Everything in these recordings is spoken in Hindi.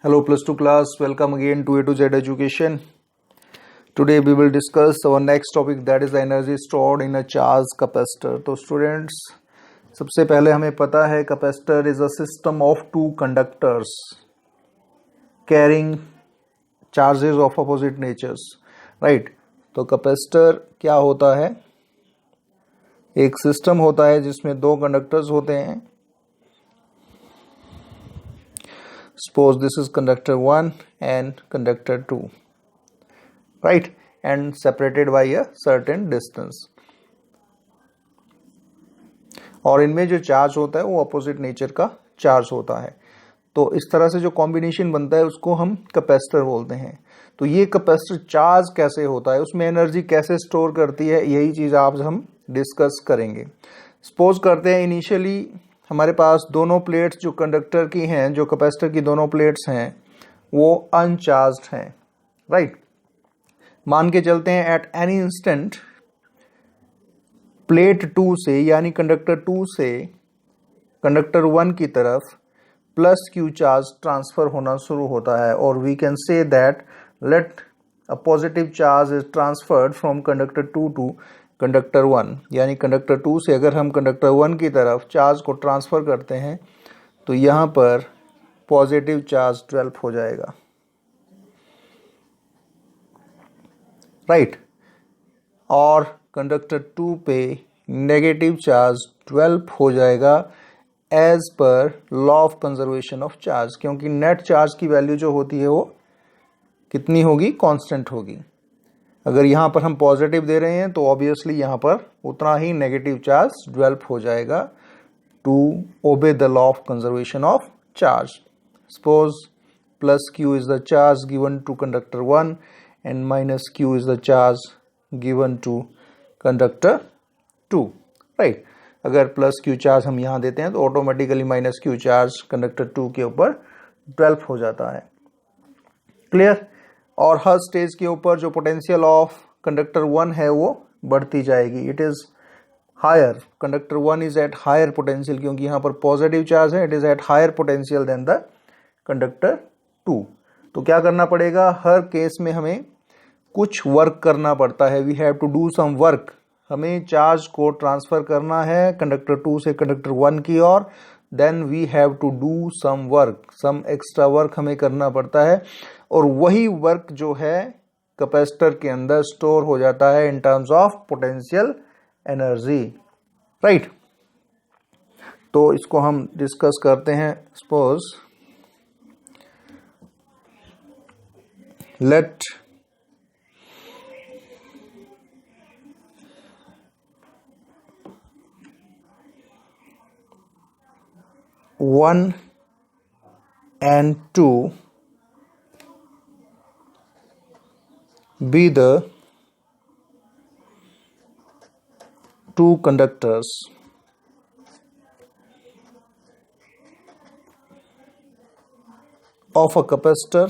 Hello plus 2 class, welcome again to A to Z education. Today we will discuss our next topic, that is the energy stored in a charged capacitor. तो students, सबसे पहले हमें पता है capacitor is a system of two conductors carrying charges of opposite natures, right? तो capacitor क्या होता है? एक सिस्टम होता है जिसमें दो कंडक्टर्स होते हैं. Suppose this is conductor 1 and conductor 2, right, and separated by a certain distance. और इनमें जो चार्ज होता है वो अपोजिट नेचर का चार्ज होता है. तो इस तरह से जो कॉम्बिनेशन बनता है उसको हम कैपेसिटर बोलते हैं. तो ये कैपेसिटर चार्ज कैसे होता है, उसमें एनर्जी कैसे स्टोर करती है, यही चीज आज हम डिस्कस करेंगे. सपोज करते हैं इनिशियली हमारे पास दोनों प्लेट्स जो कंडक्टर की हैं, जो कैपेसिटर की दोनों प्लेट्स हैं, वो अनचार्ज्ड हैं, राइट. मान के चलते हैं एट एनी इंस्टेंट प्लेट 2 से यानी कंडक्टर 2 से कंडक्टर 1 की तरफ प्लस क्यू चार्ज ट्रांसफर होना शुरू होता है. और we can say that let a positive charge is transferred from conductor 2 to conductor 1, यानी कंडक्टर 2 से अगर हम कंडक्टर 1 की तरफ चार्ज को ट्रांसफर करते हैं तो यहाँ पर पॉजिटिव चार्ज डेवलप हो जाएगा, राइट. और कंडक्टर 2 पे नेगेटिव चार्ज डेवलप हो जाएगा as per law of conservation of charge, क्योंकि नेट चार्ज की वैल्यू जो होती है वो कितनी होगी, कांस्टेंट होगी. अगर यहाँ पर हम पॉजिटिव दे रहे हैं तो ऑब्वियसली यहाँ पर उतना ही नेगेटिव चार्ज डेवलप हो जाएगा to obey the law of conservation of charge. Suppose plus Q is the charge given to conductor 1 and minus Q is the charge given to conductor 2, right. अगर प्लस क्यू चार्ज हम यहाँ देते हैं तो automatically minus Q charge conductor 2 के ऊपर डेवलप हो जाता है. क्लियर. और हर स्टेज के ऊपर जो पोटेंशियल ऑफ कंडक्टर 1 है वो बढ़ती जाएगी. It is higher, conductor 1 is at higher potential, क्योंकि यहाँ पर पॉजिटिव चार्ज है. It is at higher potential than the conductor 2. तो क्या करना पड़ेगा, हर केस में हमें कुछ वर्क करना पड़ता है. We have to do some work. हमें चार्ज को ट्रांसफर करना है कंडक्टर 2 से कंडक्टर 1 की ओर. Then we have to do some work, some extra work हमें करना पड़ता है. और वही वर्क जो है कैपेसिटर के अंदर स्टोर हो जाता है in terms of potential energy, right. तो इसको हम डिस्कस करते हैं. Suppose let one and 2 be the two conductors of a capacitor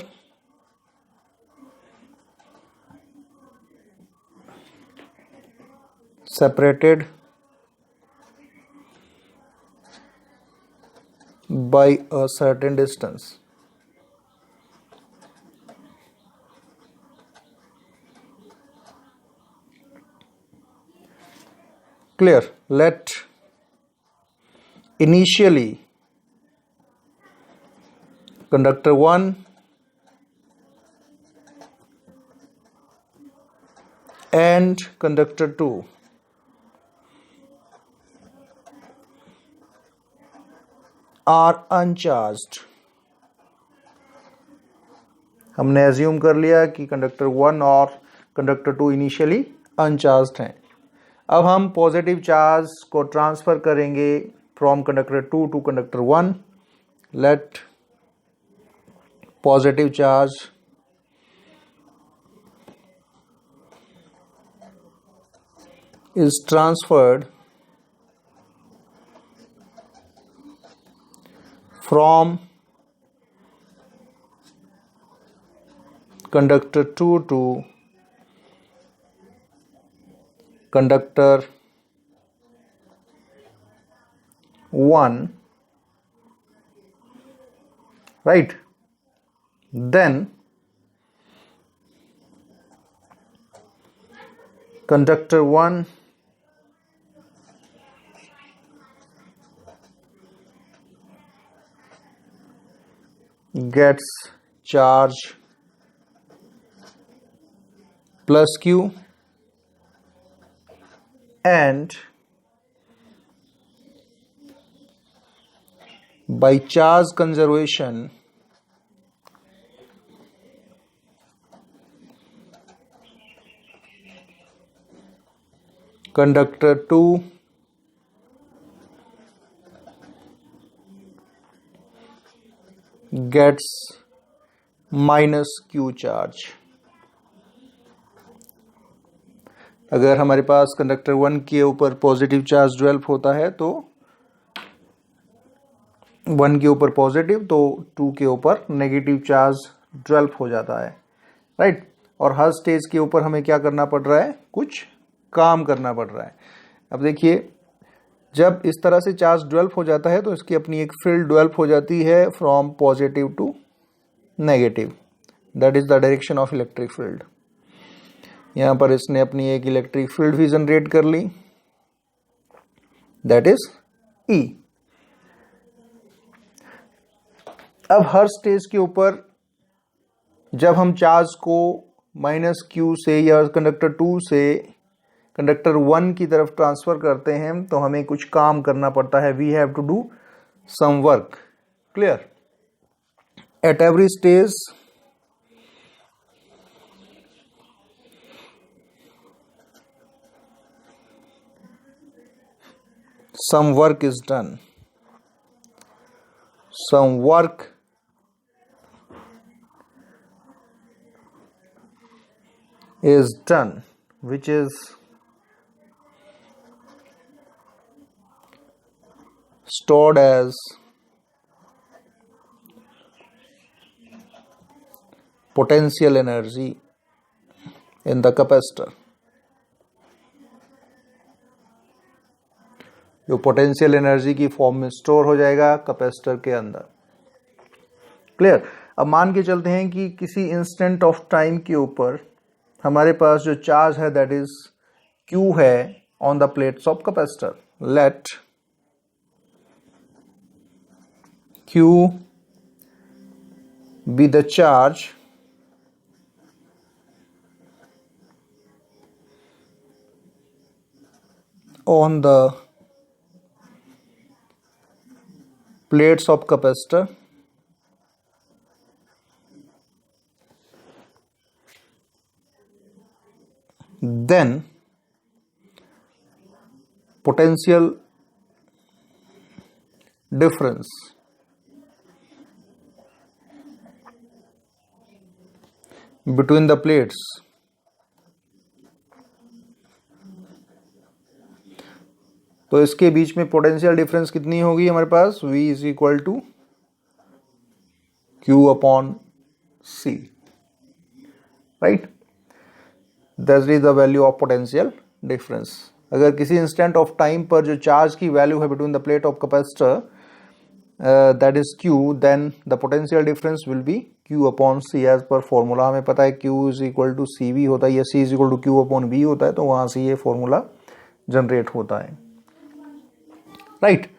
separated by a certain distance. Clear. Let initially conductor 1 and conductor 2 are uncharged. हमने एज्यूम कर लिया कि कंडक्टर 1 और कंडक्टर 2 इनिशियली अनचार्ज्ड हैं. अब हम पॉजिटिव चार्ज को ट्रांसफर करेंगे from conductor 2 to conductor 1. Let positive charge is transferred from conductor 2 to conductor 1, right? Then conductor 1 gets charge plus Q, and by charge conservation conductor 2 gets minus Q charge. अगर हमारे पास कंडक्टर 1 के ऊपर पॉजिटिव चार्ज डेवलप होता है तो 1 के ऊपर पॉजिटिव, तो 2 के ऊपर नेगेटिव चार्ज डेवलप हो जाता है, राइट। और हर स्टेज के ऊपर हमें क्या करना पड़ रहा है, कुछ काम करना पड़ रहा है। अब देखिए, जब इस तरह से चार्ज डेवलप हो जाता है तो इसकी अपनी एक फील्ड डेवलप हो जाती है from positive to negative, that is the direction of electric field. यहां पर इसने अपनी एक इलेक्ट्रिक फील्ड भी जनरेट कर ली, दैट इज E। अब हर स्टेज के ऊपर जब हम चार्ज को माइनस Q से या कंडक्टर 2 से कंडक्टर 1 की तरफ ट्रांसफर करते हैं तो हमें कुछ काम करना पड़ता है, we have to do some work, clear. At every stage some work is done, some work is done which is stored as potential energy in the capacitor। जो पोटेंशियल एनर्जी की फॉर्म में स्टोर हो जाएगा कैपेसिटर के अंदर, क्लियर। अब मान के चलते हैं कि किसी इंस्टेंट ऑफ टाइम के ऊपर हमारे पास जो चार्ज है दैट इज Q है on the plates of capacitor. Let Q be the charge on the plates of capacitor, then potential difference between the plates तो इसके बीच में पोटेंशियल डिफरेंस कितनी होगी हमारे पास, V is equal to Q upon C, right. That is the value of potential difference. अगर किसी इंस्टेंट ऑफ टाइम पर जो चार्ज की वैल्यू है between the plate of capacitor that is Q, then the potential difference will be Q upon C as per formula. हमें पता है Q is equal to CV होता है या C is equal to Q upon V होता है, तो वहां से ये फॉर्मूला जनरेट होता है, राइट।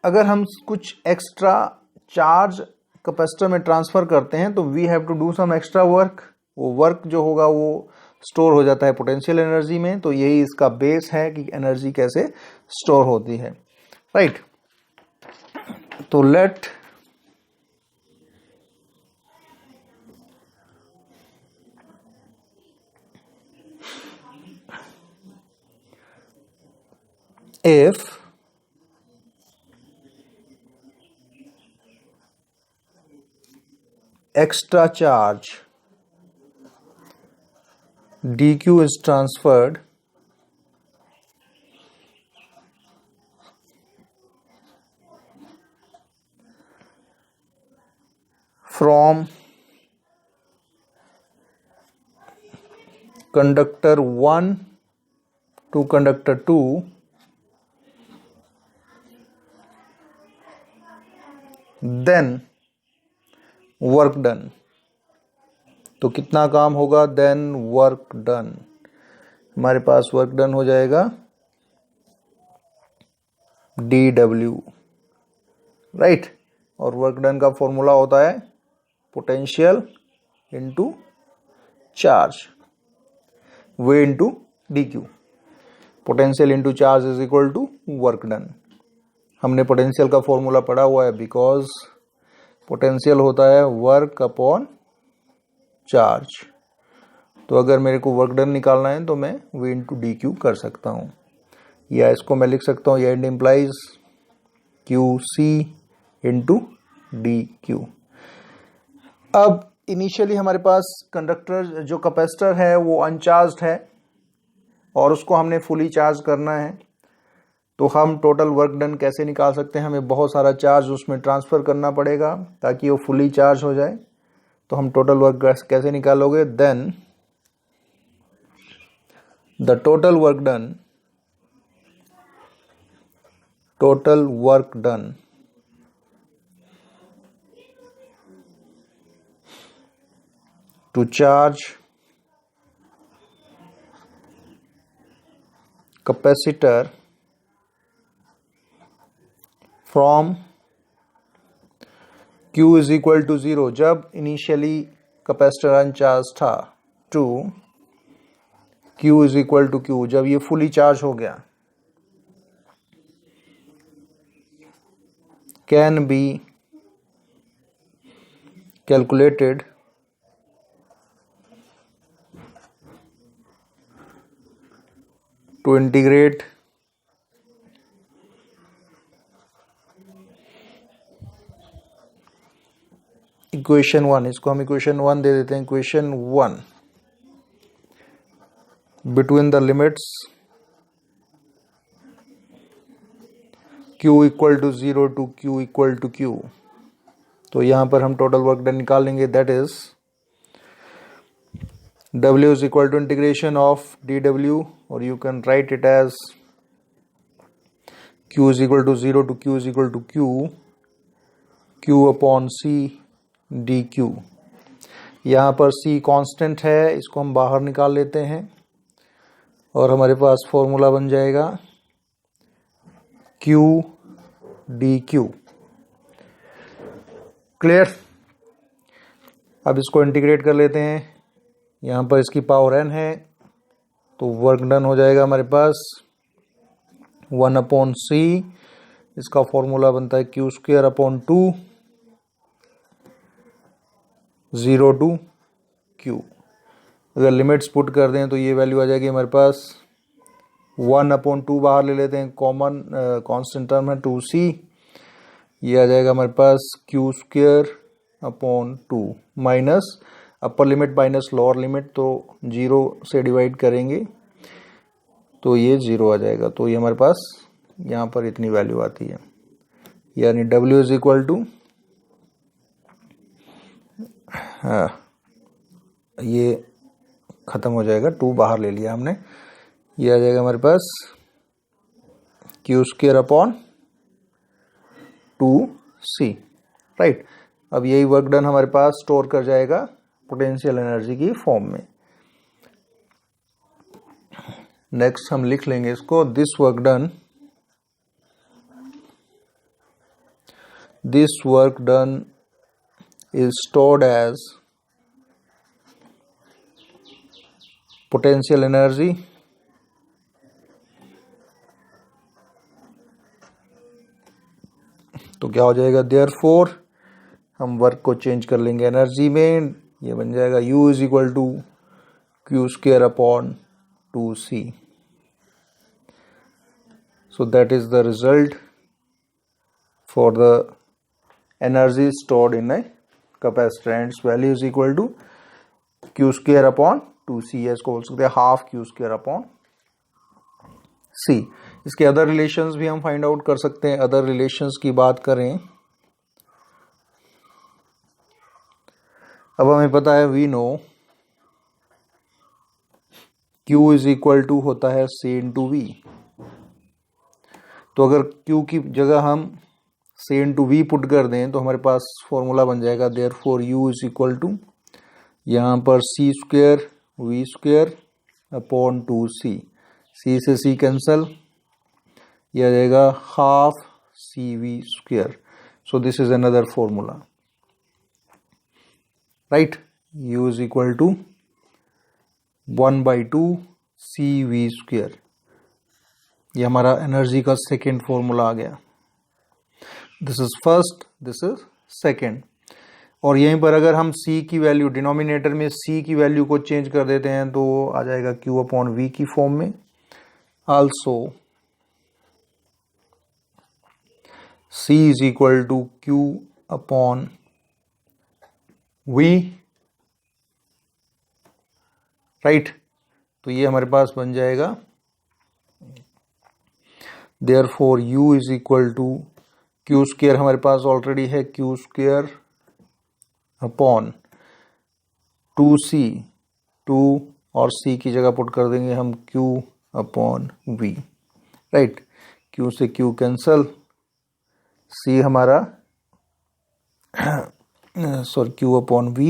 अगर हम कुछ एक्स्ट्रा चार्ज कैपेसिटर में ट्रांसफर करते हैं तो we have to do some extra work. वो वर्क जो होगा वो स्टोर हो जाता है पोटेंशियल एनर्जी में। तो यही इसका बेस है कि एनर्जी कैसे स्टोर होती है, राइट। तो late if extra charge dq is transferred from conductor 1 to conductor 2, then work done तो कितना काम होगा, देन वर्क डन, हमारे पास वर्क डन हो जाएगा dw, राइट। और वर्क डन का फॉर्मूला होता है potential into charge, v into dq। Potential into charge is equal to work done. हमने पोटेंशियल का फॉर्मूला पढ़ा हुआ है, बिकॉज पोटेंशियल होता है वर्क अपॉन चार्ज। तो अगर मेरे को वर्क डन निकालना है तो मैं v इंटू डी क्यू कर सकता हूँ, या इसको मैं लिख सकता हूँ and implies Q C into D Q. अब इनिशियली हमारे पास कंडक्टर जो कैपेसिटर है वो अनचार्ज्ड है और उसको हमने फुली चार्ज करना है। तो हम टोटल वर्क डन कैसे निकाल सकते हैं, हमें बहुत सारा चार्ज उसमें ट्रांसफ़र करना पड़ेगा ताकि वो फुली चार्ज हो जाए। तो हम टोटल वर्क कैसे निकालोगे, then the total work done to charge capacitor from Q is equal to 0, जब इनिशियली कैपेसिटर अनचार्ज था, to Q is equal to Q, जब ये फुली चार्ज हो गया, can be calculated to integrate equation 1, इसको हम इक्वेशन 1 दे देते हैं। Equation 1, between the limits q equal to 0 to q equal to q। तो यहाँ पर हम टोटल वर्क डन निकाल लेंगे, that is W is equal to integration of dW, or you can write it as Q is equal to 0 to Q is equal to Q upon C dQ। यहाँ पर C कांस्टेंट है, इसको हम बाहर निकाल लेते हैं और हमारे पास फॉर्मूला बन जाएगा Q dQ। क्लियर। अब इसको इंटीग्रेट कर लेते हैं, यहाँ पर इसकी पावर n है तो वर्क डन हो जाएगा हमारे पास 1 अपॉन सी, इसका फॉर्मूला बनता है Q square upon 2, 0 to q। अगर लिमिट्स पुट कर दें तो ये वैल्यू आ जाएगी हमारे पास 1 अपॉन 2, बाहर ले लेते हैं, कॉमन कांस्टेंट टर्म है 2c, ये आ जाएगा हमारे पास Q square upon 2 minus upper limit minus lower limit, तो 0 से डिवाइड करेंगे तो ये 0 आ जाएगा। तो ये हमारे पास यहाँ पर इतनी वैल्यू आती है, यानी W इज इक्वल टू, हाँ ये ख़त्म हो जाएगा, 2 बाहर ले लिया हमने, ये आ जाएगा हमारे पास Q square upon 2c, right. अब यही वर्क डन हमारे पास स्टोर कर जाएगा पोटेंशियल एनर्जी की फॉर्म में। नेक्स्ट हम लिख लेंगे इसको, this work done is stored as potential energy तो क्या हो जाएगा, देयरफॉर हम वर्क को चेंज कर लेंगे एनर्जी में, ये बन जाएगा U is equal to Q square upon 2c। So that is the result for the energy stored in a capacitor and its value is equal to Q square upon 2c, इसको बोल सकते हैं half Q square upon c। इसके अदर रिलेशंस भी हम फाइंड आउट कर सकते हैं। अदर रिलेशंस की बात करें, अब हमें पता है we know Q is equal to होता है C इंटू वी। तो अगर Q की जगह हम C इंटू वी पुट कर दें तो हमारे पास फॉर्मूला बन जाएगा therefore U is equal to यहाँ पर C square V square upon 2c, C से सी कैंसल, यह आ जाएगा half C V square. So this is another formula, right. U is equal to 1/2 C V square. ये हमारा एनर्जी का सेकेंड फॉर्मूला आ गया. This is first, this is second. और यहीं पर अगर हम C की वैल्यू, डिनोमिनेटर में C की वैल्यू को चेंज कर देते हैं तो आ जाएगा Q अपॉन V की फॉर्म में. Also C is equal to Q upon V, right. तो ये हमारे पास बन जाएगा, therefore U is equal to Q square हमारे पास ऑलरेडी है, Q स्क्वायर अपॉन 2c, 2 और c की जगह पुट कर देंगे हम q upon v, right. q से q कैंसल, c हमारा sorry q upon v,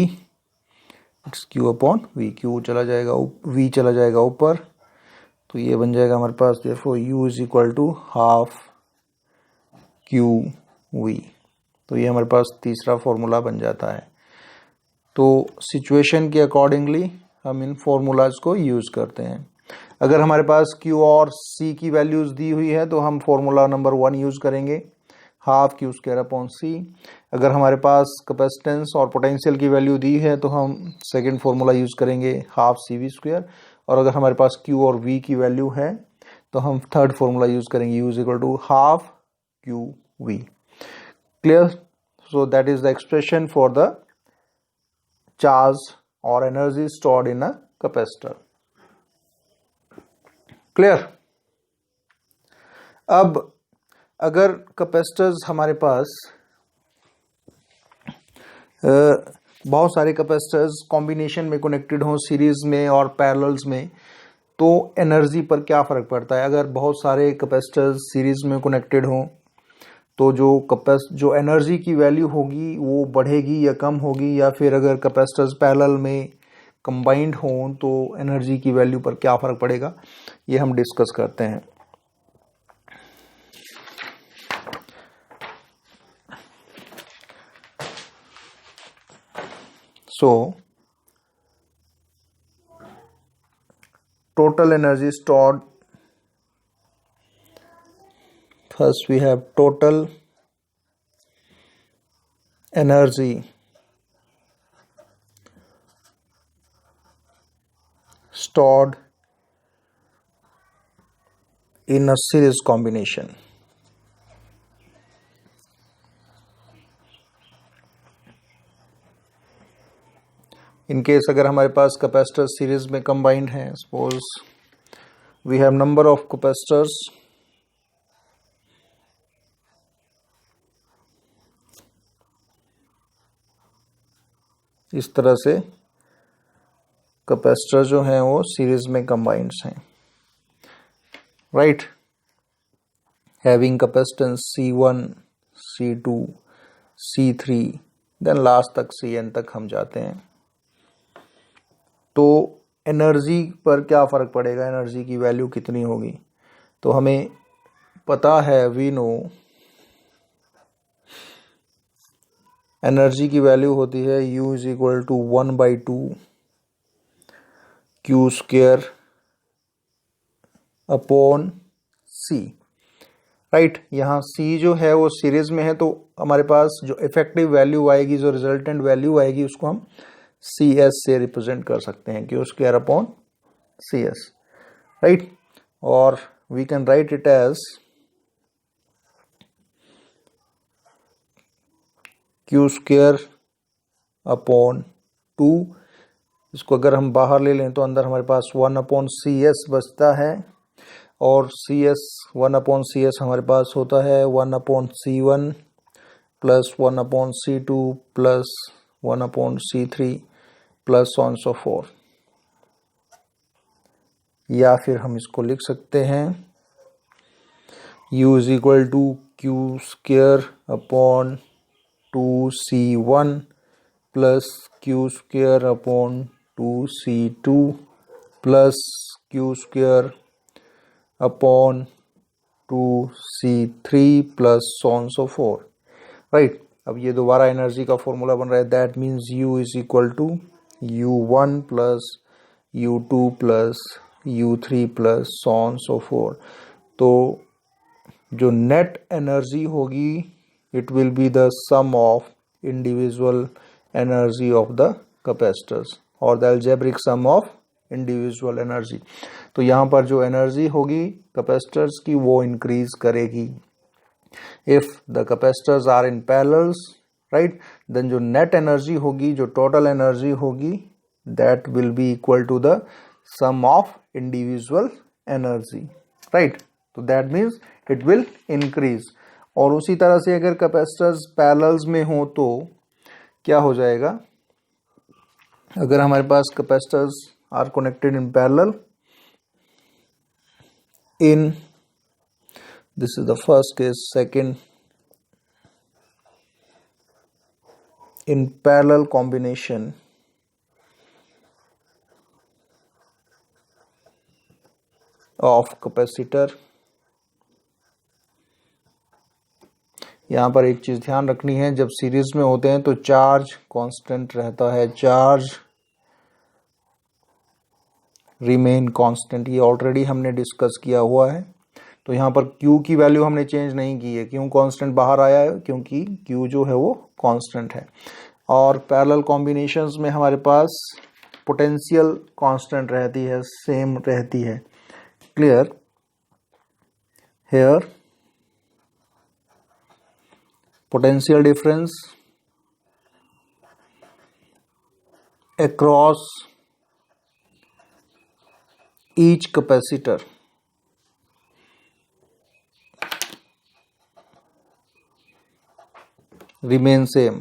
it's q upon v, q चला जाएगा, v चला जाएगा ऊपर, तो ये बन जाएगा हमारे पास therefore u is equal to half q v. तो ये हमारे पास तीसरा फॉर्मूला बन जाता है. तो सिचुएशन के अकॉर्डिंगली हम इन फॉर्मूलाज को यूज़ करते हैं. अगर हमारे पास Q और C की वैल्यूज़ दी हुई है तो हम फॉर्मूला नंबर 1 यूज़ करेंगे, half Q square upon C. अगर हमारे पास कैपेसिटेंस और पोटेंशियल की वैल्यू दी है तो हम सेकंड फॉर्मूला यूज़ करेंगे, हाफ CV स्क्वायर. और अगर हमारे पास Q और V की वैल्यू है तो हम थर्ड फॉर्मूला यूज़ करेंगे, U is equal to half QV. Clear? So that is the expression for the charge or energy stored in a capacitor. Clear? अब अगर कैपेसिटर्स हमारे पास बहुत सारे कैपेसिटर्स कॉम्बिनेशन में कनेक्टेड हों, सीरीज में और पैरेलल्स में, तो एनर्जी पर क्या फ़र्क पड़ता है. अगर बहुत सारे कैपेसिटर्स सीरीज में कनेक्टेड हों तो जो एनर्जी की वैल्यू होगी वो बढ़ेगी या कम होगी, या फिर अगर कैपेसिटर्स पैरेलल में कंबाइंड हों तो एनर्जी की वैल्यू पर क्या फ़र्क पड़ेगा, ये हम डिस्कस करते हैं. So total energy stored, first we have total energy stored in a series combination. In case अगर हमारे पास कैपेसिटर सीरीज में कंबाइंड हैं, suppose we have number of capacitors इस तरह से कैपेसिटर जो हैं वो सीरीज में कंबाइंड हैं, right. Having capacitance C1, C2, C3, then last तक Cn तक हम जाते हैं. तो एनर्जी पर क्या फ़र्क पड़ेगा, एनर्जी की वैल्यू कितनी होगी, तो हमें पता है, वी नो एनर्जी की वैल्यू होती है U is equal to 1/2 Q square upon C, right. यहाँ C जो है वो सीरीज में है, तो हमारे पास जो इफेक्टिव वैल्यू आएगी, जो रिजल्टेंट वैल्यू आएगी, उसको हम CS से रिप्रेजेंट कर सकते हैं, Q square upon CS, right. और we can write it as Q square upon 2. इसको अगर हम बाहर ले लें तो अंदर हमारे पास 1/CS बचता है, और CS 1/CS हमारे पास होता है 1/C1 plus 1/C2 plus 1/C3 plus on so forth. या फिर हम इसको लिख सकते हैं U is equal to Q square upon 2C1 plus Q square upon 2C2 plus Q square upon 2C3 plus so on so forth, right. अब ये दोबारा एनर्जी का फॉर्मूला बन रहा है, that means U is equal to U1 plus U2 plus U3 plus so on so forth. तो जो नेट एनर्जी होगी it will be the sum of individual energy of the capacitors और the algebraic sum of individual energy. तो यहाँ पर जो एनर्जी होगी कैपेसिटर्स की वो इंक्रीज करेगी। If the capacitors are in parallels, right, then जो नेट एनर्जी होगी, जो टोटल एनर्जी होगी, that will be equal to the sum of individual energy, right. तो that means it will increase. और उसी तरह से अगर कैपेसिटर्स पैरेलल्स में हो तो क्या हो जाएगा, अगर हमारे पास capacitors are connected in parallel, in this is the first case, second, in parallel combination of capacitor, यहाँ पर एक चीज ध्यान रखनी है, जब सीरीज में होते हैं तो चार्ज कांस्टेंट रहता है, चार्ज रिमेन कांस्टेंट, ये ऑलरेडी हमने डिस्कस किया हुआ है। तो यहाँ पर Q की वैल्यू हमने चेंज नहीं की है, क्यों कांस्टेंट बाहर आया है, क्योंकि Q जो है वो कांस्टेंट है। और पैरेलल कॉम्बिनेशंस में हमारे पास पोटेंशियल कांस्टेंट रहती है, सेम रहती है। Clear? Here potential difference across each capacitor remain same।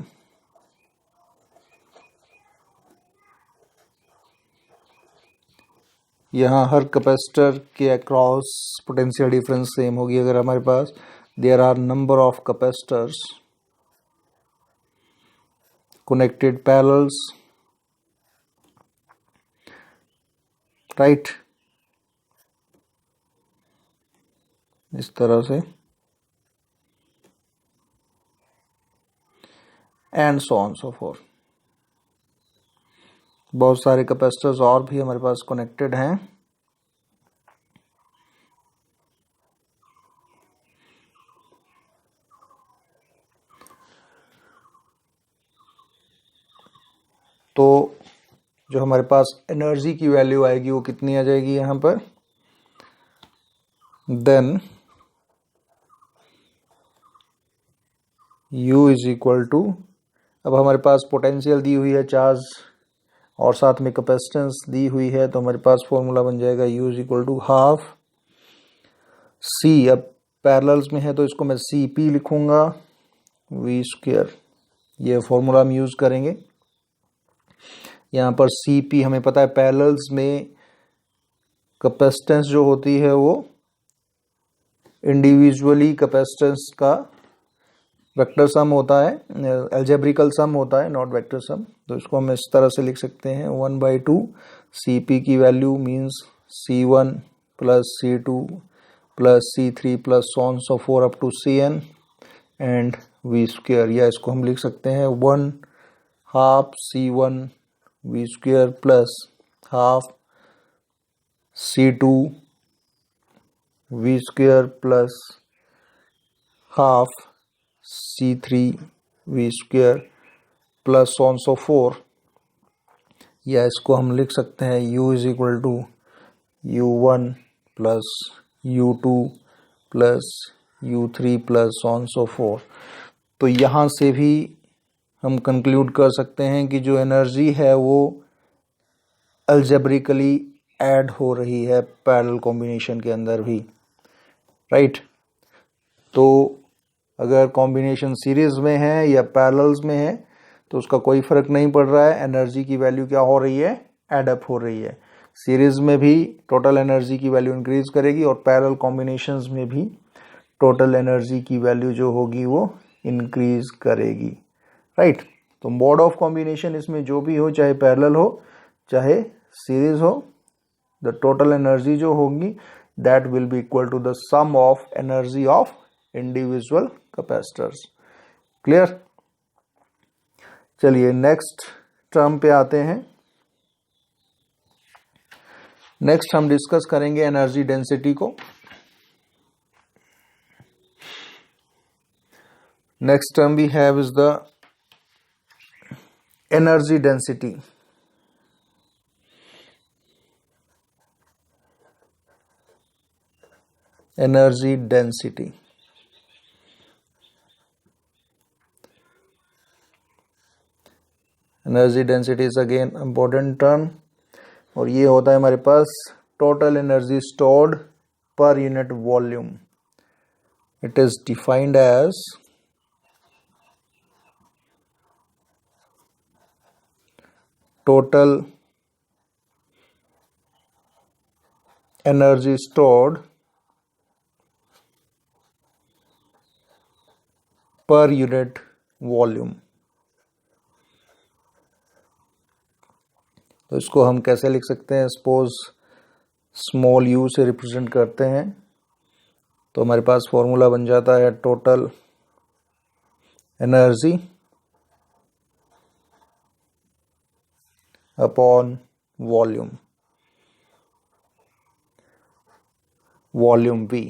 यहाँ हर कैपेसिटर के अक्रॉस पोटेंशियल डिफरेंस सेम होगी। अगर हमारे पास there are number of capacitors connected parallels, right, इस तरह से, and so on so forth. बहुत सारे कैपेसिटर्स और भी हमारे पास कनेक्टेड हैं। तो जो हमारे पास एनर्जी की वैल्यू आएगी वो कितनी आ जाएगी यहाँ पर, then U is equal to, अब हमारे पास पोटेंशियल दी हुई है चार्ज और साथ में कैपेसिटेंस दी हुई है, तो हमारे पास फॉर्मूला बन जाएगा U is equal to half C। अब पैरेलल्स में है तो इसको मैं CP लिखूंगा, V स्क्वायर, ये फॉर्मूला हम यूज करेंगे। यहाँ पर CP हमें पता है पैरेलल्स में कैपेसिटेंस जो होती है वो इंडिविजुअली कैपेसिटेंस का वेक्टर सम होता है, अलजेब्रिकल सम होता है, नॉट वेक्टर सम। तो इसको हम इस तरह से लिख सकते हैं 1/2 CP की value means C1 plus C2 plus C3 plus so on so forth up to Cn and V square, या इसको हम लिख सकते हैं 1/2 C1 V square plus half C2 V square plus half C3 V square plus on so forth, या इसको हम लिख सकते हैं U is equal to U1 plus U2 plus U3 plus on so forth. तो यहाँ से भी हम कंक्लूड कर सकते हैं कि जो एनर्जी है वो अलजेब्रिकली ऐड हो रही है पैरेलल कॉम्बिनेशन के अंदर भी, राइट। तो अगर कॉम्बिनेशन सीरीज में है या पैरेलल्स में है तो उसका कोई फर्क नहीं पड़ रहा है, एनर्जी की वैल्यू क्या हो रही है, एड अप हो रही है। सीरीज में भी टोटल एनर्जी की वैल्यू इंक्रीज करेगी और पैरेलल कॉम्बिनेशंस में भी टोटल एनर्जी की वैल्यू जो होगी वो इंक्रीज करेगी, राइट। तो मोड ऑफ कॉम्बिनेशन इसमें जो भी हो, चाहे पैरेलल हो चाहे सीरीज हो, द टोटल एनर्जी जो होगी that will be equal to the sum of energy of individual capacitors. Clear? चलिए नेक्स्ट टर्म पे आते हैं। नेक्स्ट हम डिस्कस करेंगे एनर्जी डेंसिटी को। Next term we have is the energy density. Energy density energy density is again important term, और ये होता है हमारे पास total energy stored per unit volume. It is defined as total energy stored per unit volume. तो इसको हम कैसे लिख सकते हैं? सपोज स्मॉल यू से रिप्रेजेंट करते हैं, तो हमारे पास फॉर्मूला बन जाता है total energy upon volume, volume V,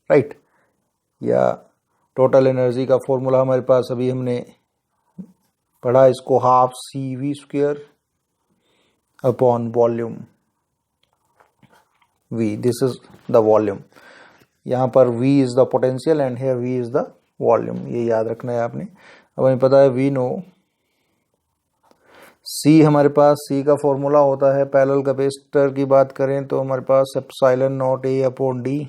right? या टोटल एनर्जी का फॉर्मूला हमारे पास अभी हमने पढ़ा, इसको half CV² upon volume V। This is the volume. यहाँ पर V is the potential and here V is the volume, ये याद रखना है आपने। अब हमें पता है वी नो C, हमारे पास C का फॉर्मूला होता है, पैरेलल कैपेसिटर की बात करें तो हमारे पास epsilon not A upon D,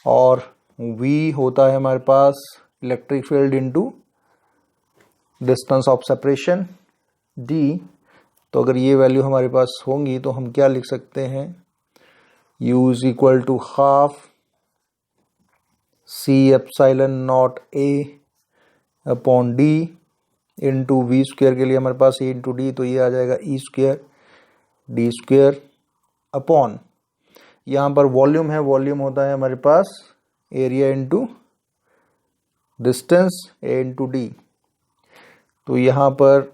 और V होता है हमारे पास electric field into distance of separation D। तो अगर ये वैल्यू हमारे पास होंगी तो हम क्या लिख सकते हैं? U is equal to half C epsilon not A upon D into V² के लिए हमारे पास A इंटू D, तो ये आ जाएगा E² D² अपॉन, यहाँ पर वॉल्यूम है, वॉल्यूम होता है हमारे पास area into distance A into D। तो यहाँ पर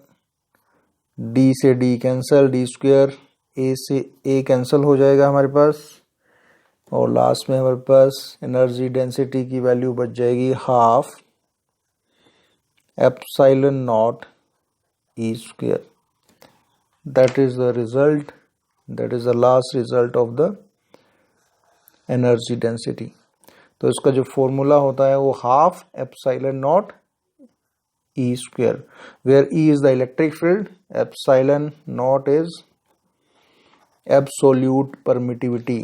D से D कैंसल, D² A से A कैंसल हो जाएगा हमारे पास, और लास्ट में हमारे पास एनर्जी डेंसिटी की वैल्यू बच जाएगी half epsilon naught E²। That is the result, that is the last result of the energy density. तो इसका जो फॉर्मूला होता है वो half epsilon naught E², where E is the electric field, epsilon naught is absolute permittivity.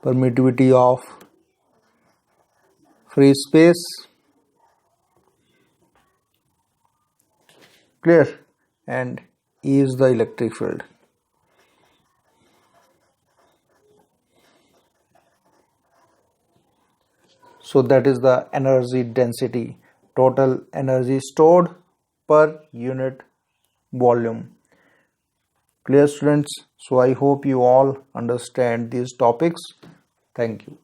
Permittivity of free space. Clear? And E is the electric field. So that is the energy density, total energy stored per unit volume. Clear students? So I hope you all understand these topics. Thank you.